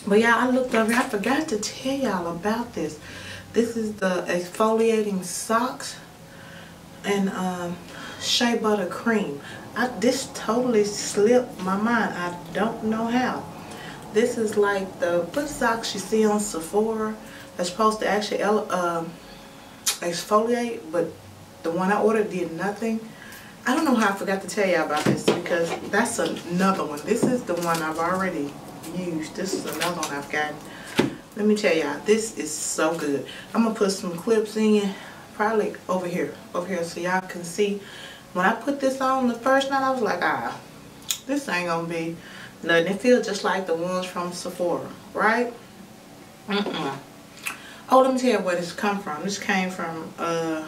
But yeah, I looked over. I forgot to tell y'all about this. This is the exfoliating socks and shea butter cream. This totally slipped my mind. I don't know how. This is like the foot socks you see on Sephora. They're supposed to actually exfoliate, but the one I ordered did nothing. I don't know how I forgot to tell y'all about this, because that's another one. This is the one I've already used. This is another one I've gotten. Let me tell y'all, this is so good. I'm gonna put some clips in, probably over here, so y'all can see. When I put this on the first night, I was like, this ain't gonna be nothing. It feels just like the ones from Sephora, right? Oh, let me tell you where this come from. This came from, yeah,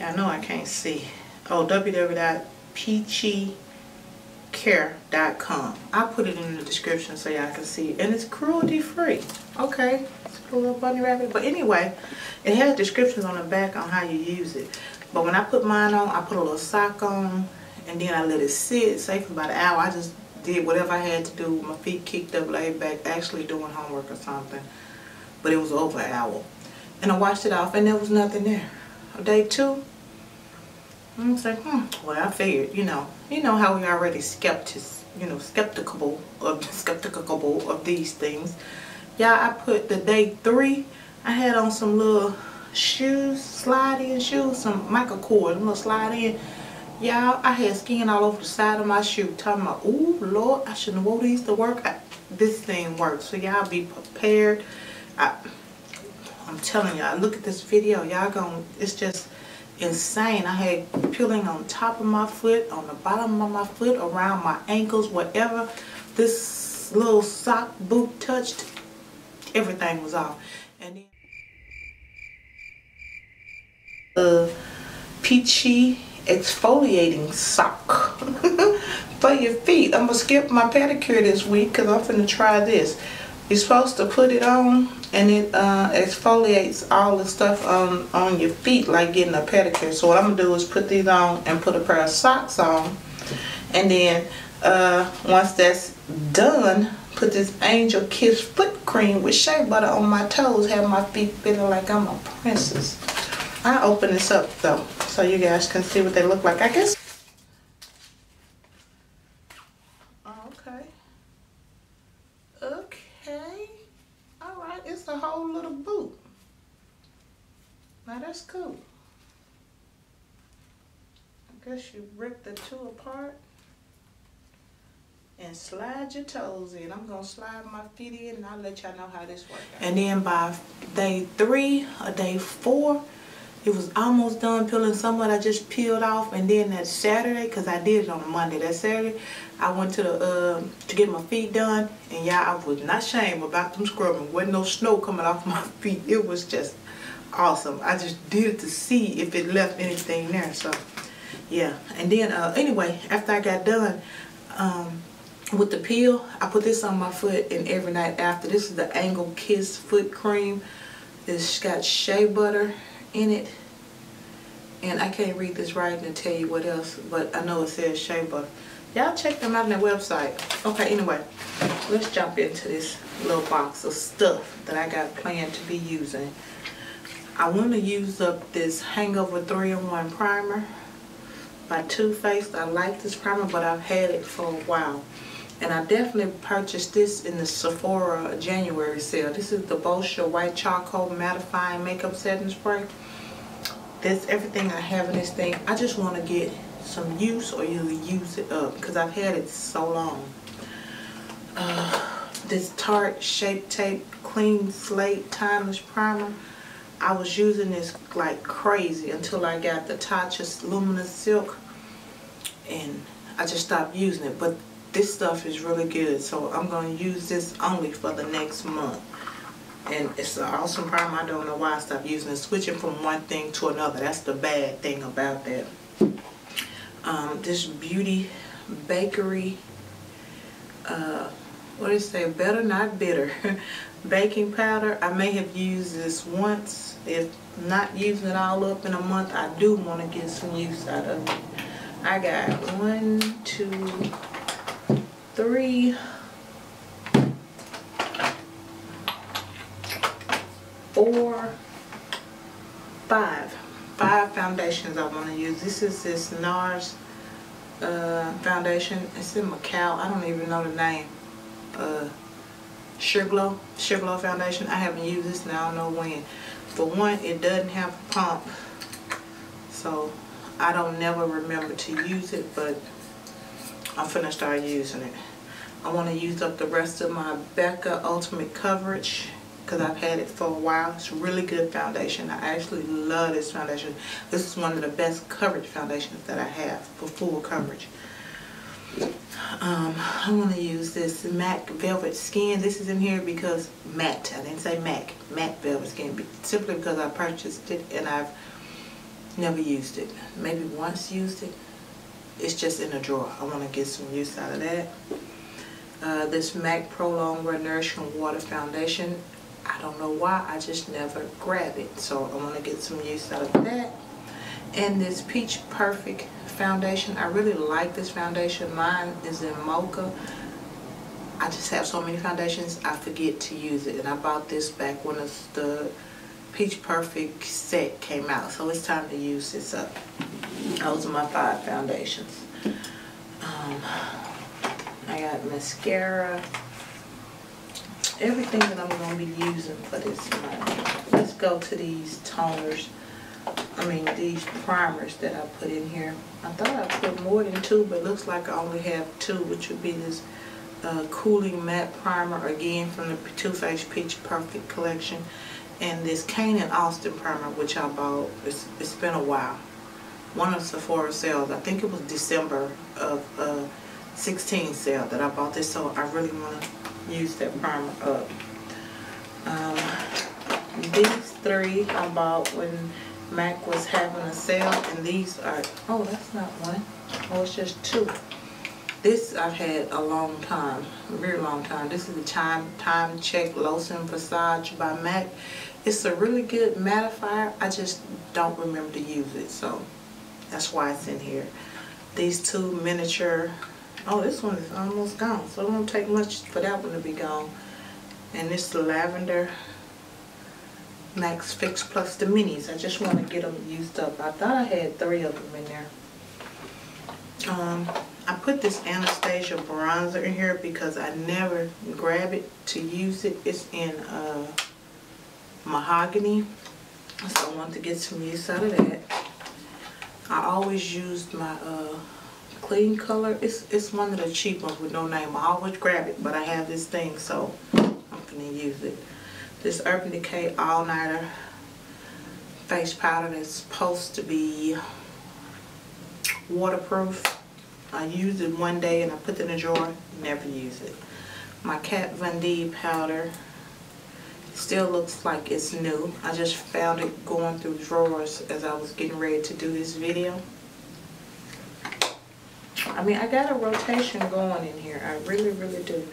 I know I can't see. Oh, www.peachi.com. I'll put it in the description so y'all can see. And it's cruelty free. Okay, it's a little bunny rabbit. But anyway, it has descriptions on the back on how you use it. But when I put mine on, I put a little sock on, and then I let it sit, say for about an hour. I just did whatever I had to do with my feet kicked up, laid back, actually doing homework or something. But it was over an hour. And I washed it off, and there was nothing there. Day 2, I was like, well, I figured, you know how we already skeptical of these things. Yeah, I put the day 3, I had on some little shoes, slide-in shoes, some Michael Kors, little slide-in. Y'all, I had skin all over the side of my shoe. Talking about, ooh, Lord, I shouldn't have wore these to work. This thing works, so y'all be prepared. I'm telling y'all, look at this video. Y'all gonna, it's just insane. I had peeling on top of my foot, on the bottom of my foot, around my ankles, whatever this little sock boot touched, everything was off. And then Peachi exfoliating sock for your feet. I'm gonna skip my pedicure this week because I'm finna try this. You're supposed to put it on, and it exfoliates all the stuff on your feet, like getting a pedicure. So what I'm gonna do is put these on and put a pair of socks on, and then once that's done, put this Angel Kiss foot cream with shea butter on my toes, have my feet feeling like I'm a princess. I open this up though, so you guys can see what they look like. I guess. Okay. Alright, it's a whole little boot. Now that's cool. I guess you rip the 2 apart and slide your toes in. I'm going to slide my feet in, and I'll let y'all know how this works. And then by day 3 or day 4, it was almost done peeling. Some of it I just peeled off, and then that Saturday, because I did it on a Monday, that Saturday, I went to the to get my feet done, and y'all, I was not ashamed about them scrubbing. Wasn't no snow coming off my feet. It was just awesome. I just did it to see if it left anything there. So yeah. And then anyway, after I got done with the peel, I put this on my foot, and every night after. This is the Angel Kiss foot cream. It's got shea butter in it, and I can't read this right and tell you what else, but I know it says shea butter. Y'all check them out on their website. Okay, anyway, let's jump into this little box of stuff that I got planned to be using. I want to use up this Hangover 3-in-1 primer by Too Faced. I like this primer, but I've had it for a while. And I definitely purchased this in the Sephora January sale. This is the Boscia White Charcoal Mattifying Makeup Setting Spray. That's everything I have in this thing. I just want to get some use, or you use it up, because I've had it so long. This Tarte Shape Tape Clean Slate Timeless Primer. I was using this like crazy until I got the Tatcha's Luminous Silk, and I just stopped using it. But this stuff is really good, so I'm going to use this only for the next month. And it's an awesome primer. I don't know why I stopped using it. Switching from one thing to another, that's the bad thing about that. This Beauty Bakery, what did it say? Better Not Bitter baking powder. I may have used this once. If not using it all up in a month, I do want to get some use out of it. I got 1, 2, 3, five foundations I want to use. This is this NARS foundation. It's in Macau. I don't even know the name. Sugar Glow foundation. I haven't used this now. I don't know when. For one, it doesn't have a pump, so I don't never remember to use it, but I'm finna start using it. I want to use up the rest of my Becca Ultimate Coverage because I've had it for a while. It's a really good foundation. I actually love this foundation. This is one of the best coverage foundations that I have for full coverage. I want to use this MAC Velvet Skin. This is in here because matte. I didn't say MAC. Matte Velvet Skin. Simply because I purchased it and I've never used it. Maybe once used it. It's just in a drawer. I want to get some use out of that. This MAC Pro Longwear Nourishing Water Foundation. I don't know why. I just never grab it. So I want to get some use out of that. And this Peach Perfect foundation. I really like this foundation. Mine is in Mocha. I just have so many foundations I forget to use it, and I bought this back when the Peach Perfect set came out, so it's time to use this up. Those are my 5 foundations. I got mascara, everything that I'm going to be using for this month. Let's go to these toners. These primers that I put in here. I thought I put more than 2, but it looks like I only have 2, which would be this Cooling Matte Primer, again from the Too Faced Peach Perfect collection, and this Kane and Austin Primer, which I bought. It's been a while. One of Sephora sales. I think it was December of 16 sale that I bought this, so I really want to use that primer up. These 3 I bought when MAC was having a sale, and these are, oh, that's not one. Oh, it's just 2. This I've had a long time, a very long time. This is the Time Check Lotion Visage by MAC. It's a really good mattifier. I just don't remember to use it, so that's why it's in here. These 2 miniature, oh, this one is almost gone, so it won't take much for that one to be gone. And this lavender Max Fix Plus, the minis. I just want to get them used up. I thought I had 3 of them in there. I put this Anastasia bronzer in here because I never grab it to use it. It's in mahogany, so I want to get some use out of that. I always used my clean color. It's one of the cheap ones with no name. I always grab it, but I have this thing, so I'm gonna use it. This Urban Decay All Nighter face powder that's supposed to be waterproof. I used it one day and I put it in a drawer, never use it. My Kat Von D powder still looks like it's new. I just found it going through drawers as I was getting ready to do this video. I got a rotation going in here. I really, really do.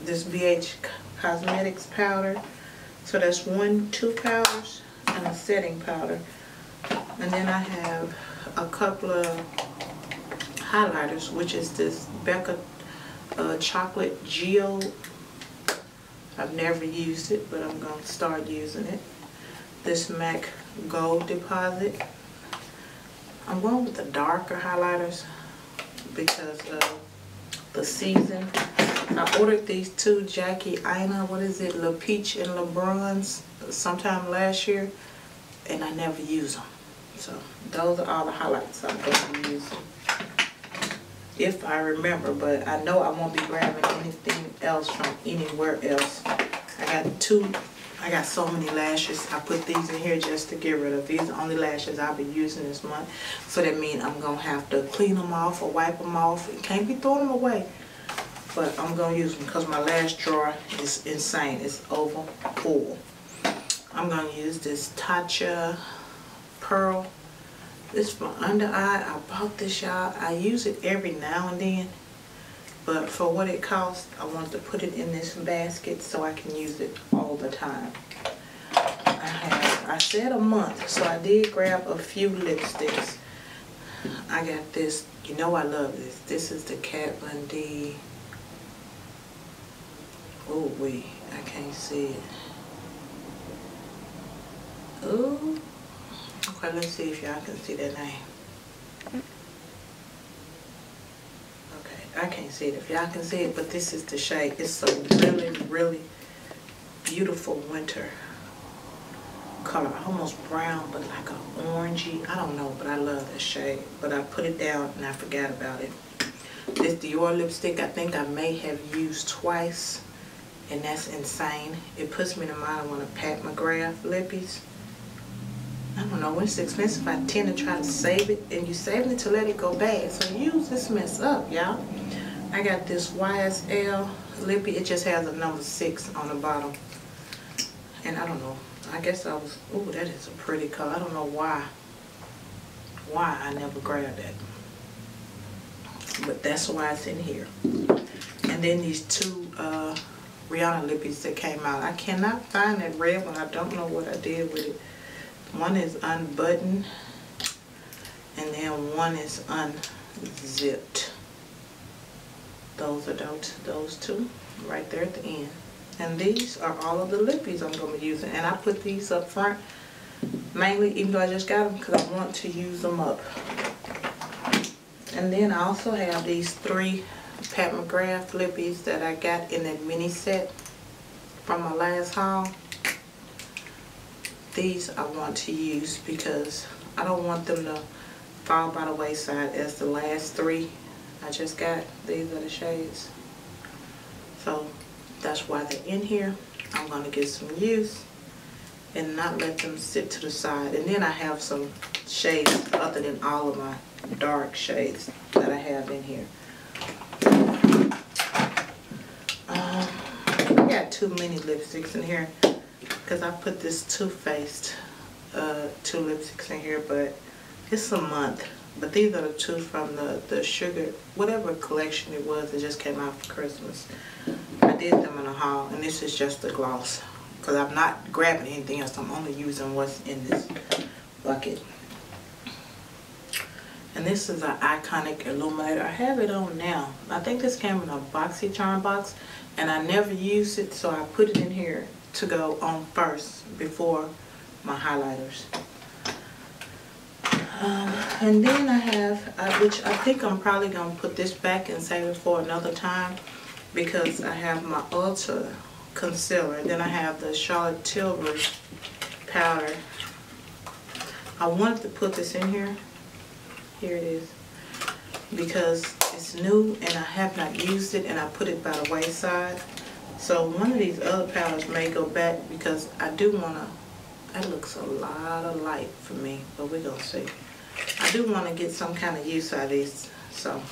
This BH Cosmetics powder. So that's 2 powders and a setting powder. And then I have a couple of highlighters, which is this Becca Chocolate Geo. I've never used it, but I'm going to start using it. This MAC Gold Deposit. I'm going with the darker highlighters because of the season. I ordered these 2 Jackie Aina, La Peach and La Bronze sometime last year, and I never use them. So those are all the highlights I'm going to be using, if I remember. But I know I won't be grabbing anything else from anywhere else. I got so many lashes. I put these in here just to get rid of. These are the only lashes I'll be using this month. So that means I'm going to have to clean them off or wipe them off. It can't be throwing them away. But I'm going to use them because my lash drawer is insane. It's over full. I'm going to use this Tatcha Pearl. This for under eye. I bought this, y'all. I use it every now and then. But for what it costs, I want to put it in this basket so I can use it all the time. I said a month, so I did grab a few lipsticks. I got this. I love this. This is the Kat Von D. Oh, Oh, wait. I can't see it. Ooh. Okay, let's see if y'all can see that name. Okay, I can't see it if y'all can see it, but this is the shade. It's a really, really beautiful winter color. Almost brown, but like an orangey. I don't know, but I love this shade. But I put it down and I forgot about it. This Dior lipstick I think I may have used twice, and that's insane. It puts me in mind of one of Pat McGrath lippies. I don't know, when it's expensive I tend to try to save it, and you saving it to let it go bad. So use this mess up, y'all. I got this YSL lippy. It just has a number 6 on the bottom. And I don't know, I guess I was, ooh, that is a pretty color. I don't know why I never grabbed that. But that's why it's in here. And then these two Rihanna lippies that came out. I cannot find that red one. I don't know what I did with it. One is unbuttoned, and then one is unzipped. Those are those two right there at the end. And these are all of the lippies I'm going to be using. And I put these up front mainly, even though I just got them, because I want to use them up. And then I also have these 3 Pat McGrath lippies that I got in that mini set from my last haul. These I want to use because I don't want them to fall by the wayside as the last 3 I just got. These are the shades. So that's why they're in here. I'm going to get some use and not let them sit to the side. And then I have some shades other than all of my dark shades that I have in here. I got too many lipsticks in here because I put this Too Faced 2 lipsticks in here, but it's a month. But these are the 2 from the Sugar, whatever collection it was that just came out for Christmas. I did them in a haul, and this is just the gloss because I'm not grabbing anything else. I'm only using what's in this bucket. And this is an Iconic Illuminator. I have it on now. I think this came in a BoxyCharm box, and I never used it, so I put it in here to go on first before my highlighters. And then I have, which I think I'm probably going to put this back and save it for another time, because I have my Ulta concealer. And then I have the Charlotte Tilbury powder. I wanted to put this in here. Here it is. Because it's new and I have not used it, and I put it by the wayside. So one of these other powders may go back because I do want to, that looks a lot of light for me, but we're going to see. I do want to get some kind of use out of these, so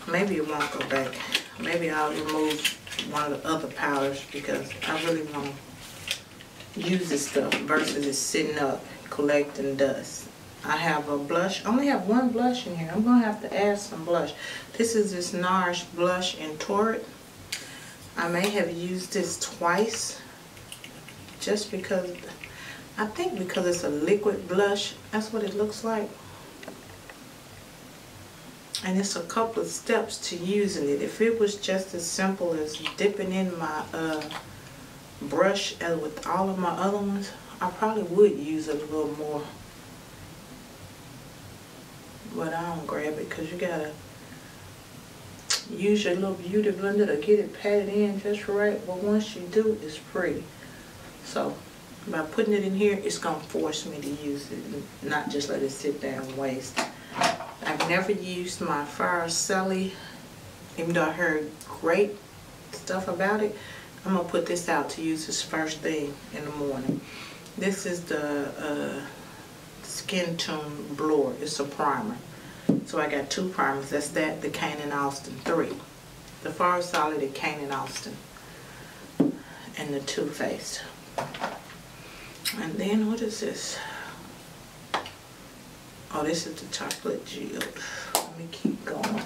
maybe it won't go back. Maybe I'll remove one of the other powders because I really want to use this stuff versus it sitting up collecting dust. I have a blush. I only have one blush in here. I'm going to have to add some blush. This is this NARS blush in Torrid. I may have used this twice just because, I think because it's a liquid blush. That's what it looks like. And it's a couple of steps to using it. If it was just as simple as dipping in my brush as with all of my other ones, I probably would use it a little more. But I don't grab it because you gotta use your little beauty blender to get it patted in just right. But once you do, it's pretty. So by putting it in here, it's gonna force me to use it and not just let it sit there and waste. I've never used my Farcelli, even though I heard great stuff about it. I'm gonna put this out to use this first thing in the morning. This is the Skin Tune Blur. It's a primer. So I got 2 primers. That's that, the Kane and Austin 3. The Farcelli, the Kane and Austin, and the Too Faced. And then what is this? Oh, this is the Chocolate Gel. Let me keep going.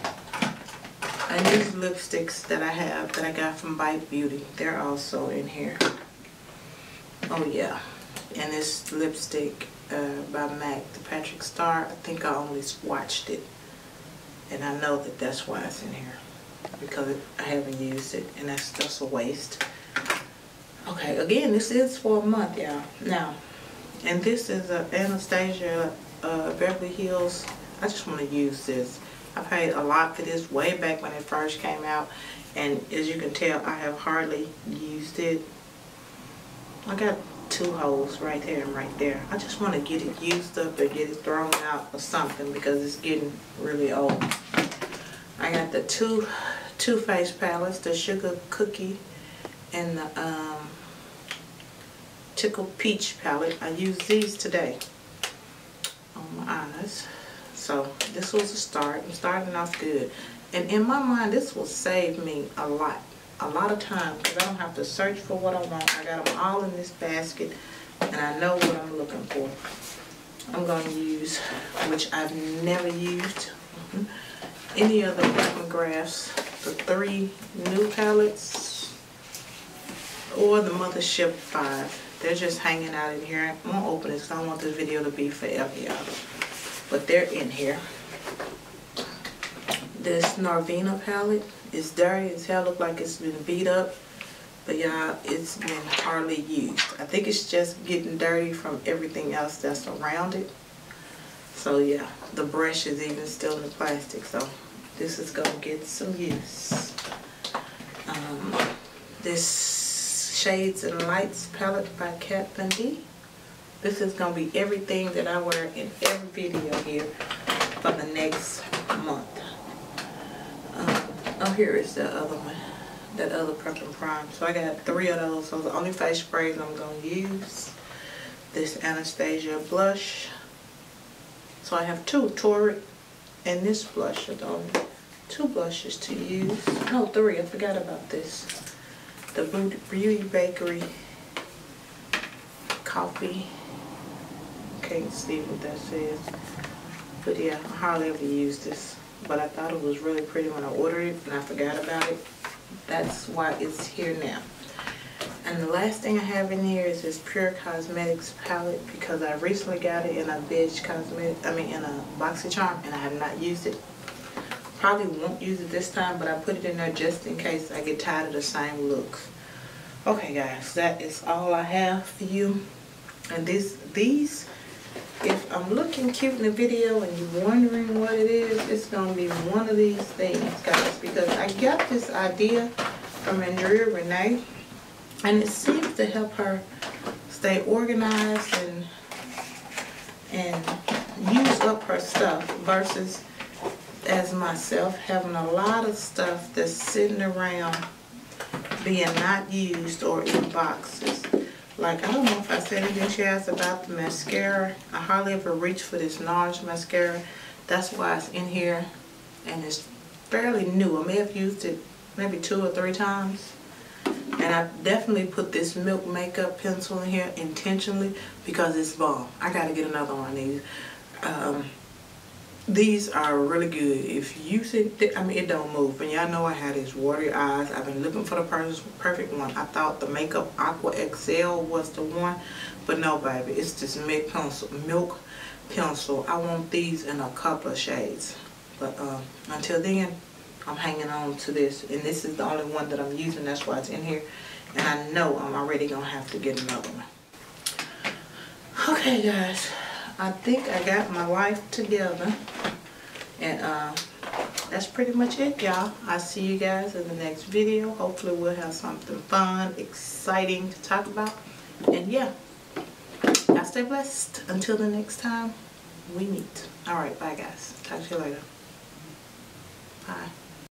And these lipsticks that I have that I got from Bite Beauty, they're also in here. Oh yeah. And this lipstick by MAC, the Patrick Star, I think I only swatched it. And I know that that's why it's in here. because I haven't used it, and that's just a waste. Okay, again, this is for a month, y'all. Now, and this is a Anastasia Beverly Hills. I just want to use this. I paid a lot for this way back when it first came out, and as you can tell, I have hardly used it. I got 2 holes right there and right there. I just want to get it used up or get it thrown out or something because it's getting really old. I got the two Too Faced palettes, the Sugar Cookie and the Tickle Peach palette. I used these today on my eyes. So this was a start. I'm starting off good. And in my mind, this will save me a lot of time because I don't have to search for what I want. I got them all in this basket and I know what I'm looking for. I'm going to use, which I've never used, any of the Black McGrath's, the 3 new palettes or the Mothership 5. They're just hanging out in here. I won't open it because I don't want this video to be forever, y'all. But they're in here. This Norvina palette is dirty as hell. Look like it's been beat up. But y'all, it's been hardly used. I think it's just getting dirty from everything else that's around it. So yeah, the brush is even still in the plastic. So this is going to get some use. This Shades and Lights palette by Kat Von D. This is going to be everything that I wear in every video here for the next month. Oh, here is the other one. That other Prep and Prime. So I got 3 of those. So the only face sprays I'm going to use. This Anastasia blush. So I have 2, Torrid and this blush. Are the only 2 blushes to use. No, 3. I forgot about this. The Beauty Bakery Coffee. Can't see what that says. But yeah, I hardly ever use this. But I thought it was really pretty when I ordered it and I forgot about it. That's why it's here now. And the last thing I have in here is this Pure Cosmetics palette because I recently got it in a in a BoxyCharm and I have not used it. Probably won't use it this time, but I put it in there just in case I get tired of the same looks. Okay guys, that is all I have for you. And these, if I'm looking cute in the video and you're wondering what it is, it's going to be one of these things, guys. Because I got this idea from Andrea Renee, and it seems to help her stay organized and use up her stuff versus as myself having a lot of stuff that's sitting around being not used or in boxes. Like, I don't know if I said anything she asked about the mascara. I hardly ever reach for this NARS mascara. That's why it's in here. And it's fairly new. I may have used it maybe 2 or 3 times. And I definitely put this Milk Makeup pencil in here intentionally because it's bomb. I gotta get another one of these. These are really good. If you use it, it don't move. And y'all know I had these watery eyes. I've been looking for the perfect one. I thought the Makeup Aqua XL was the one, but no, baby. It's this milk pencil. I want these in a couple of shades. But until then, I'm hanging on to this. And this is the only one that I'm using. That's why it's in here. And I know I'm already going to have to get another one. Okay, guys. I think I got my life together. And that's pretty much it, y'all. I'll see you guys in the next video. Hopefully we'll have something fun, exciting to talk about. And yeah, y'all stay blessed until the next time we meet. Alright, bye guys. Talk to you later. Bye.